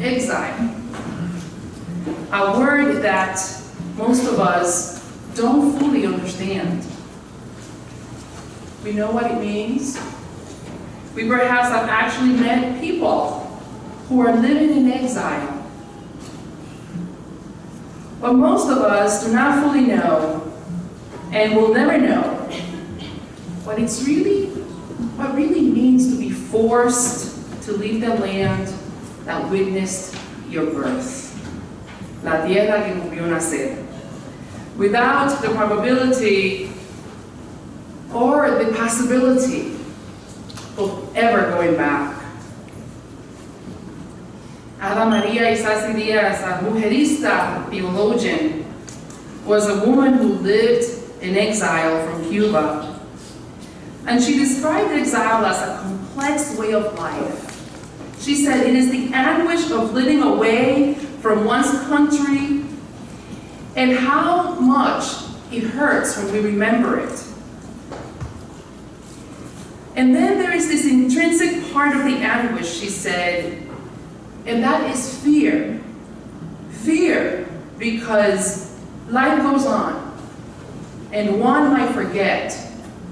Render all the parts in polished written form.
exile. A word that most of us don't fully understand. We know what it means. We perhaps have actually met people who are living in exile. But most of us do not fully know and will never know what really means to be forced to leave the land that witnessed your birth. La tierra que nos vio nacer. Without the probability or the possibility of ever going back. Ada Maria Isasi Diaz, a mujerista theologian, was a woman who lived in exile from Cuba. And she described exile as a complex way of life. She said it is the anguish of living away from one's country and how much it hurts when we remember it. And then there is this intrinsic part of the anguish, she said, and that is fear. Fear because life goes on and one might forget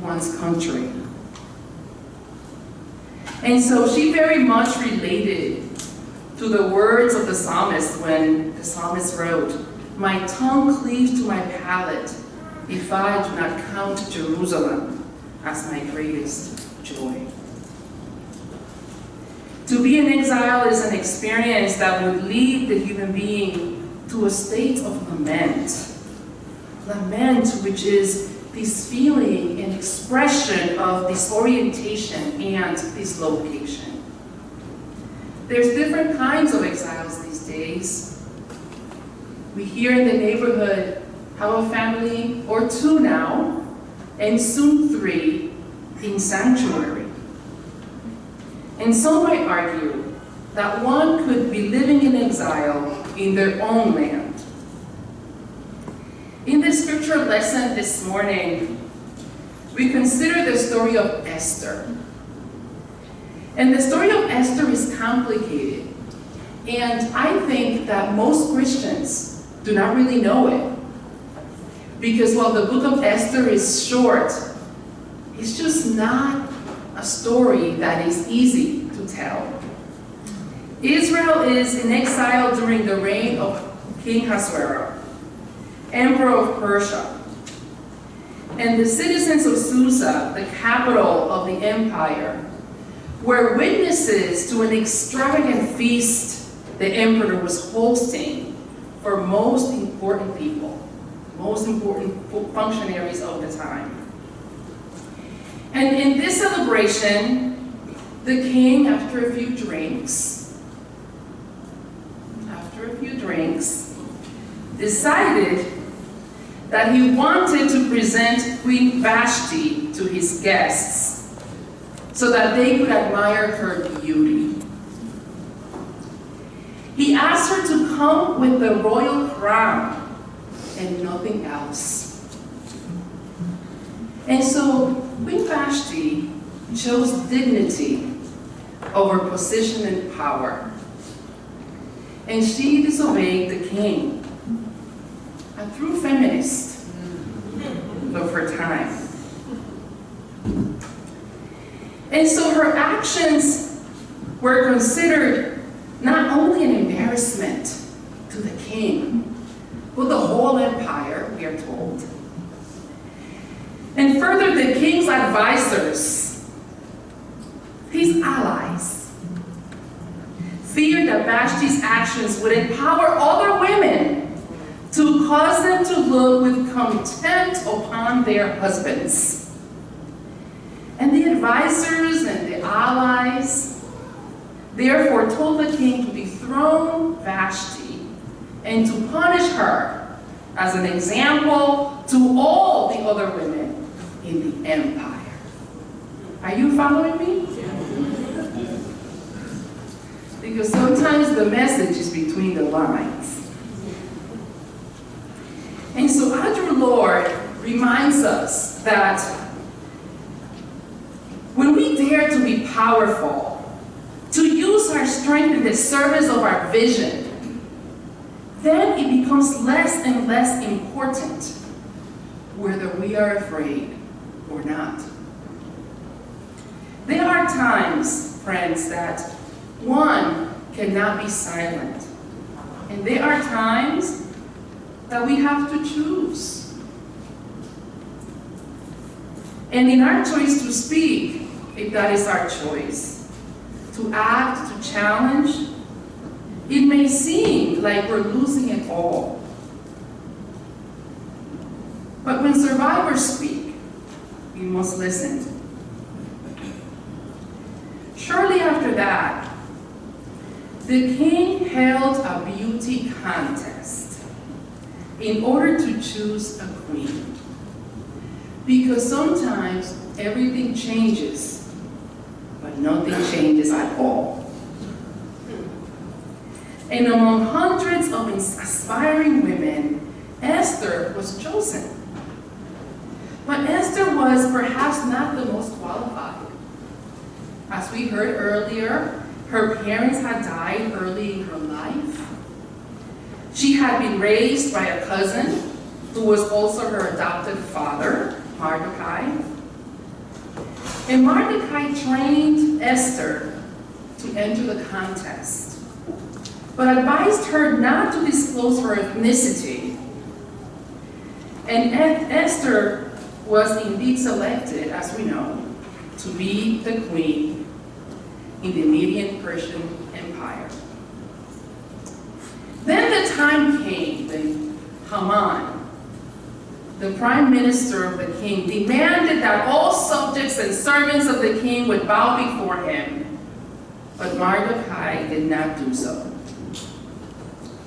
one's country. And so she very much related to the words of the psalmist when the psalmist wrote, "My tongue cleaves to my palate if I do not count Jerusalem as my greatest joy." To be in exile is an experience that would lead the human being to a state of lament. Lament, which is this feeling and expression of disorientation and dislocation. There's different kinds of exiles these days. We here in the neighborhood have a family or two now, and soon 3, in sanctuary. And some might argue that one could be living in exile in their own land. In the scripture lesson this morning, we consider the story of Esther. And the story of Esther is complicated. And I think that most Christians do not really know it. Because while the book of Esther is short, it's just not a story that is easy to tell. Israel is in exile during the reign of King Ahasuerus, Emperor of Persia. And the citizens of Susa, the capital of the empire, were witnesses to an extravagant feast the emperor was hosting for most important people, most important functionaries of the time. And in this celebration, the king, after a few drinks, decided that he wanted to present Queen Vashti to his guests so that they could admire her beauty. He asked her to come with the royal crown and nothing else. And so Queen Vashti chose dignity over position and power. And she disobeyed the king, a true feminist of her time. And so her actions were considered not only an embarrassment to the king, but the whole empire, we are told. And further, the king's advisors, his allies, feared that Vashti's actions would empower other women to cause them to look with contempt upon their husbands. And the advisors and the allies therefore told the king to dethrone Vashti and to punish her as an example to all the other women in the empire. Are you following me? Because sometimes the message is between the lines. And so our Lord reminds us that when we dare to be powerful, to use our our strength in the service of our vision, then it becomes less and less important whether we are afraid or not. There are times, friends, that one cannot be silent. And there are times that we have to choose. And in our choice to speak, if that is our choice, to act, to challenge, it may seem like we're losing it all. But when survivors speak, we must listen. Shortly after that, the king held a beauty contest in order to choose a queen. Because sometimes everything changes, but nothing changes at all. And among hundreds of aspiring women, Esther was chosen. But Esther was perhaps not the most qualified. As we heard earlier, her parents had died early in her life. She had been raised by a cousin who was also her adopted father, Mordecai. And Mordecai trained Esther to enter the contest, but advised her not to disclose her ethnicity. And Esther was indeed selected, as we know, to be the queen in the Median Persian Empire. Then the time came when Haman, the prime minister of the king, demanded that all subjects and servants of the king would bow before him. But Mordecai did not do so.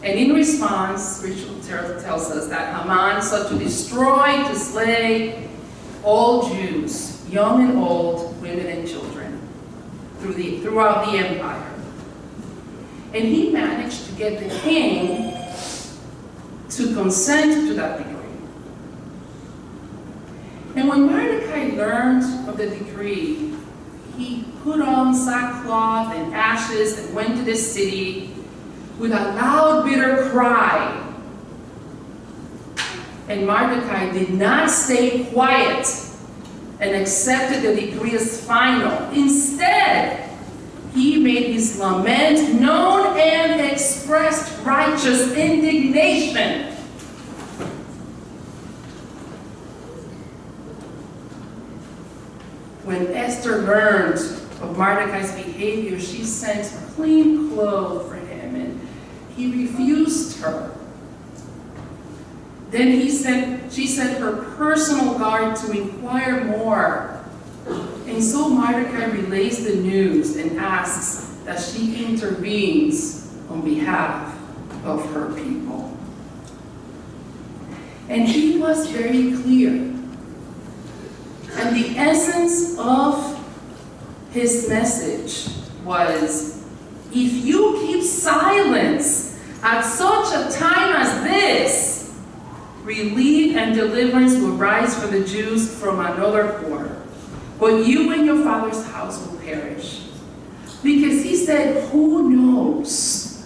And in response, ritual tells us that Haman sought to destroy, to slay all Jews, young and old, women and children, throughout the empire. And he managed to get the king to consent to that decree. And when Mordecai learned of the decree, he put on sackcloth and ashes and went to the city with a loud, bitter cry. And Mordecai did not stay quiet and accepted the decree as final. Instead, he made his lament known and expressed righteous indignation. When Esther learned of Mordecai's behavior, she sent clean clothes for him, and he refused her. Then she sent her personal guard to inquire more. And so Mordecai relays the news and asks that she intervenes on behalf of her people. And he was very clear. And the essence of his message was, if you keep silence at such a time as this, relief and deliverance will rise for the Jews from another quarter, but you and your father's house will perish. Because he said, who knows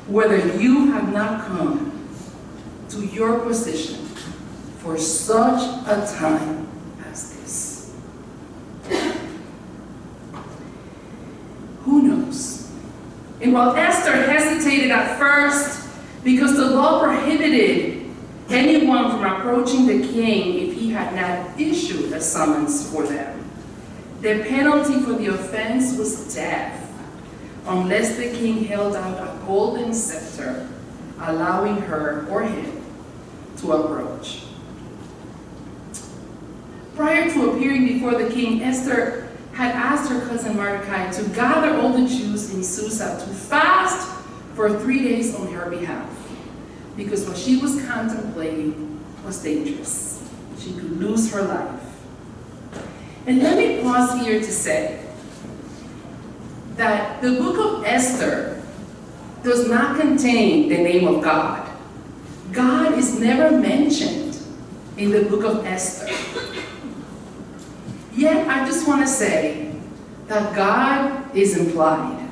whether you have not come to your position for such a time as this. Who knows? And while Esther hesitated at first because the law prohibited anyone from approaching the king if he had not issued a summons for them, the penalty for the offense was death, unless the king held out a golden scepter, allowing her or him to approach. Prior to appearing before the king, Esther had asked her cousin Mordecai to gather all the Jews in Susa to fast for 3 days on her behalf, because what she was contemplating was dangerous. She could lose her life. And let me pause here to say that the book of Esther does not contain the name of God. God is never mentioned in the book of Esther. Yet, I just want to say that God is implied.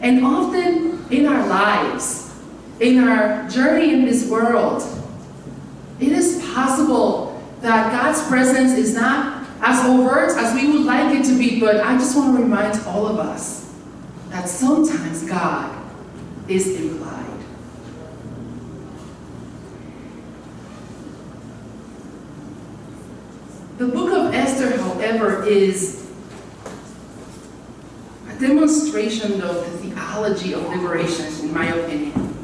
And often in our lives, in our journey in this world, it is possible that God's presence is not as overt as we would like it to be, but I just want to remind all of us that sometimes God is implied. The book of Esther, however, is a demonstration of the theology of liberation, in my opinion.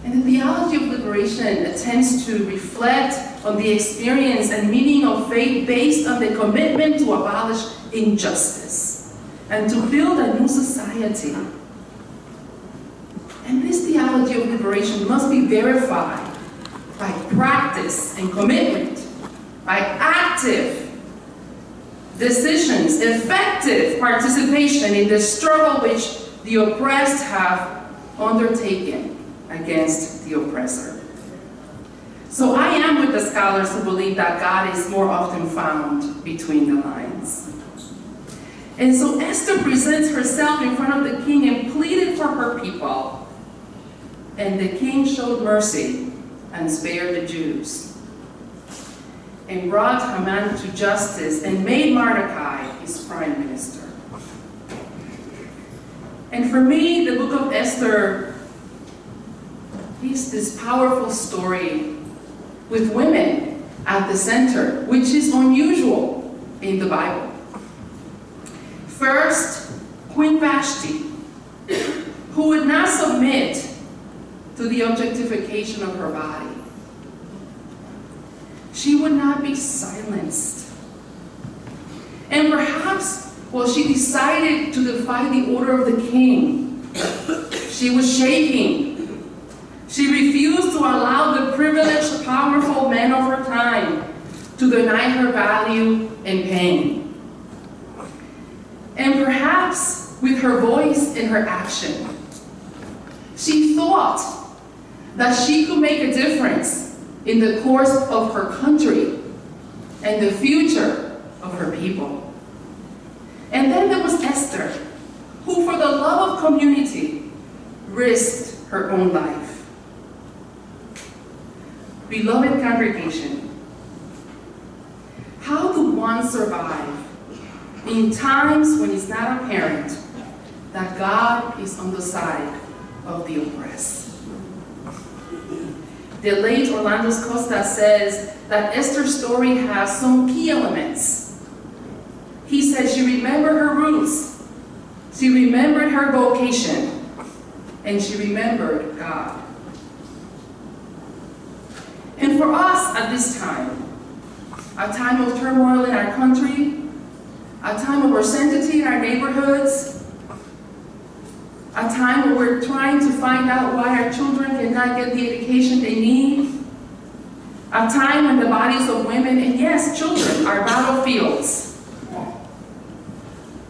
And the theology of liberation attempts to reflect on the experience and meaning of faith based on the commitment to abolish injustice and to build a new society. And this theology of liberation must be verified by practice and commitment, by active decisions, effective participation in the struggle which the oppressed have undertaken against the oppressor. So I am with the scholars who believe that God is more often found between the lines. And so Esther presents herself in front of the king and pleaded for her people. And the king showed mercy and spared the Jews, and brought Haman to justice and made Mordecai his prime minister. And for me, the book of Esther is this powerful story with women at the center, which is unusual in the Bible. First, Queen Vashti, who would not submit to the objectification of her body. She would not be silenced. And perhaps, well, she decided to defy the order of the king. She was shaking. She refused to allow the privileged, powerful men of her time to deny her value and pain. And perhaps with her voice and her action, she thought that she could make a difference in the course of her country and the future of her people. And then there was Esther, who for the love of community risked her own life. Beloved congregation, how do one survive in times when it's not apparent that God is on the side of the oppressed? The late Orlando Costa says that Esther's story has some key elements. He said she remembered her roots, she remembered her vocation, and she remembered God. And for us at this time, a time of turmoil in our country, a time of uncertainty in our neighborhoods, a time where we're trying to find out why our children cannot get the education they need, a time when the bodies of women, and yes, children, are battlefields.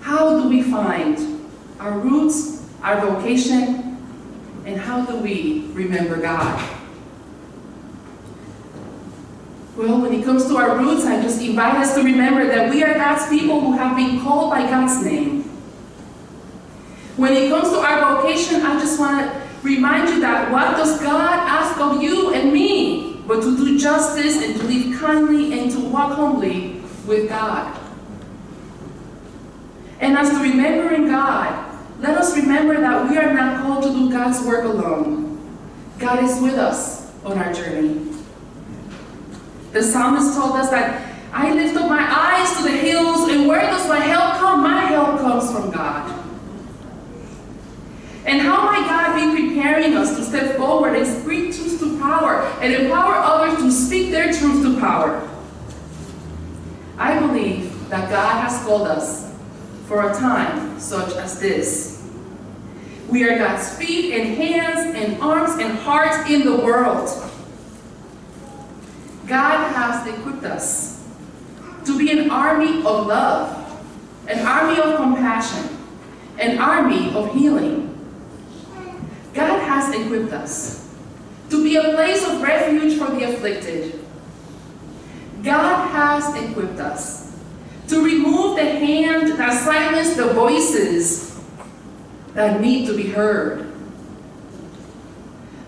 How do we find our roots, our vocation, and how do we remember God? Well, when it comes to our roots, I just invite us to remember that we are God's people who have been called by God's name. When it comes to our vocation, I just want to remind you that what does God ask of you and me but to do justice and to live kindly and to walk humbly with God. And as to remembering God, let us remember that we are not called to do God's work alone. God is with us on our journey. The psalmist told us that I lift up my eyes to the hills, and where does my help come? My help comes from God. And how might God be preparing us to step forward and speak truth to power and empower others to speak their truth to power? I believe that God has called us for a time such as this. We are God's feet and hands and arms and hearts in the world. God has equipped us to be an army of love, an army of compassion, an army of healing. God has equipped us to be a place of refuge for the afflicted. God has equipped us to remove the hand that silenced the voices that need to be heard.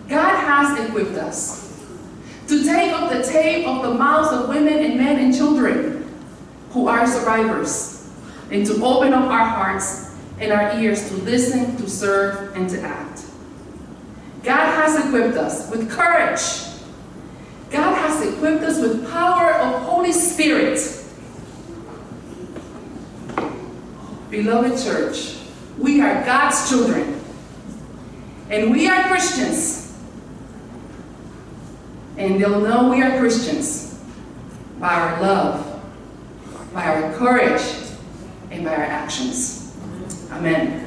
God has equipped us to take up the tape of the mouths of women and men and children who are survivors, and to open up our hearts and our ears to listen, to serve, and to act. God has equipped us with courage. God has equipped us with power of Holy Spirit. Beloved church, we are God's children, and we are Christians. And they'll know we are Christians by our love, by our courage, and by our actions. Amen.